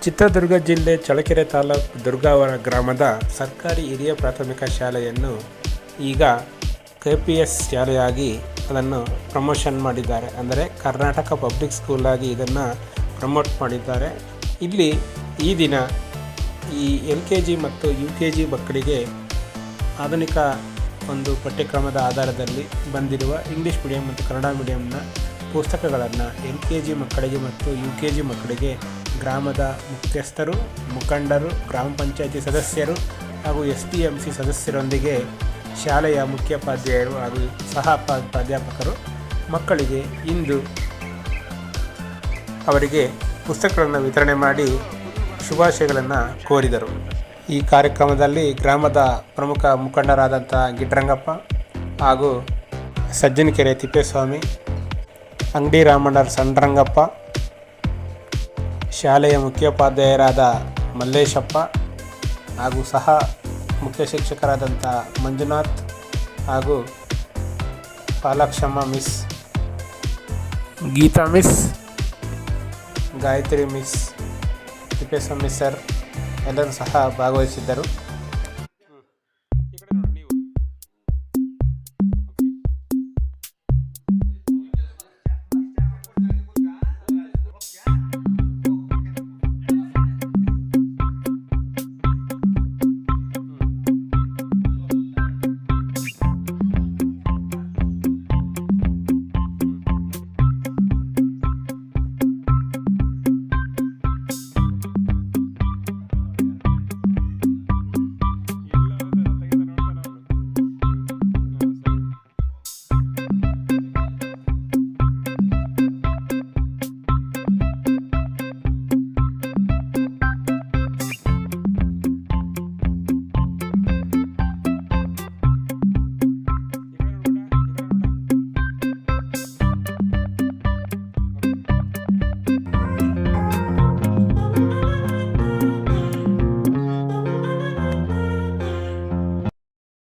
ಚಿತ್ರದುರ್ಗ ಜಿಲ್ಲೆ ಚಳ್ಳಕೆರೆ ತಾಲೂಕು ದುರ್ಗಾವರ ಗ್ರಾಮದ ಸರ್ಕಾರಿ ಹಿರಿಯ ಪ್ರಾಥಮಿಕ ಶಾಲೆಯನ್ನು ಈಗ KPS ಶಾಲೆಯಾಗಿ ಅದನ್ನು ಪ್ರಮೋಷನ್ ಮಾಡಿದ್ದಾರೆ. ಅಂದರೆ ಕರ್ನಾಟಕ ಪಬ್ಲಿಕ್ ಸ್ಕೂಲಾಗಿ ಇದನ್ನು ಪ್ರಮೋಟ್ ಮಾಡಿದ್ದಾರೆ. ಇಲ್ಲಿ ಈ ದಿನ ಈ LKG ಮತ್ತು UKG ಮಕ್ಕಳಿಗೆ ಆಧುನಿಕ ಒಂದು ಪಠ್ಯಕ್ರಮದ ಆಧಾರದಲ್ಲಿ ಬಂದಿರುವ ಇಂಗ್ಲೀಷ್ ಮೀಡಿಯಂ ಮತ್ತು ಕನ್ನಡ ಮೀಡಿಯಂನ ಪುಸ್ತಕಗಳನ್ನು LKG ಮಕ್ಕಳಿಗೆ ಮತ್ತು UKG ಮಕ್ಕಳಿಗೆ ಗ್ರಾಮದ ಮುಖ್ಯಸ್ಥರು, ಮುಖಂಡರು, ಗ್ರಾಮ ಪಂಚಾಯತಿ ಸದಸ್ಯರು ಹಾಗೂ SDMC ಸದಸ್ಯರೊಂದಿಗೆ ಶಾಲೆಯ ಮುಖ್ಯೋಪಾಧ್ಯಾಯರು ಹಾಗೂ ಸಹ ಪ್ರಾಧ್ಯಾಪಕರು ಮಕ್ಕಳಿಗೆ ಇಂದು ಅವರಿಗೆ ಪುಸ್ತಕಗಳನ್ನು ವಿತರಣೆ ಮಾಡಿ ಶುಭಾಶಯಗಳನ್ನು ಕೋರಿದರು. ಈ ಕಾರ್ಯಕ್ರಮದಲ್ಲಿ ಗ್ರಾಮದ ಪ್ರಮುಖ ಮುಖಂಡರಾದಂಥ ಗಿಡ್ರಂಗಪ್ಪ ಹಾಗೂ ಸಜ್ಜನಕೆರೆ ತಿಪ್ಪೇಸ್ವಾಮಿ, ಅಂಗಡಿ ರಾಮಣ್ಣರ ಸಣ್ಣರಂಗಪ್ಪ, ಶಾಲೆಯ ಮುಖ್ಯೋಪಾಧ್ಯಾಯರಾದ ಮಲ್ಲೇಶಪ್ಪ ಹಾಗೂ ಸಹ ಮುಖ್ಯ ಶಿಕ್ಷಕರಾದಂಥ ಮಂಜುನಾಥ್ ಹಾಗೂ Palakshamma miss, Geetha miss, Gayathri miss, Thippeswamy sir ಎಲ್ಲರೂ ಸಹ ಭಾಗವಹಿಸಿದ್ದರು.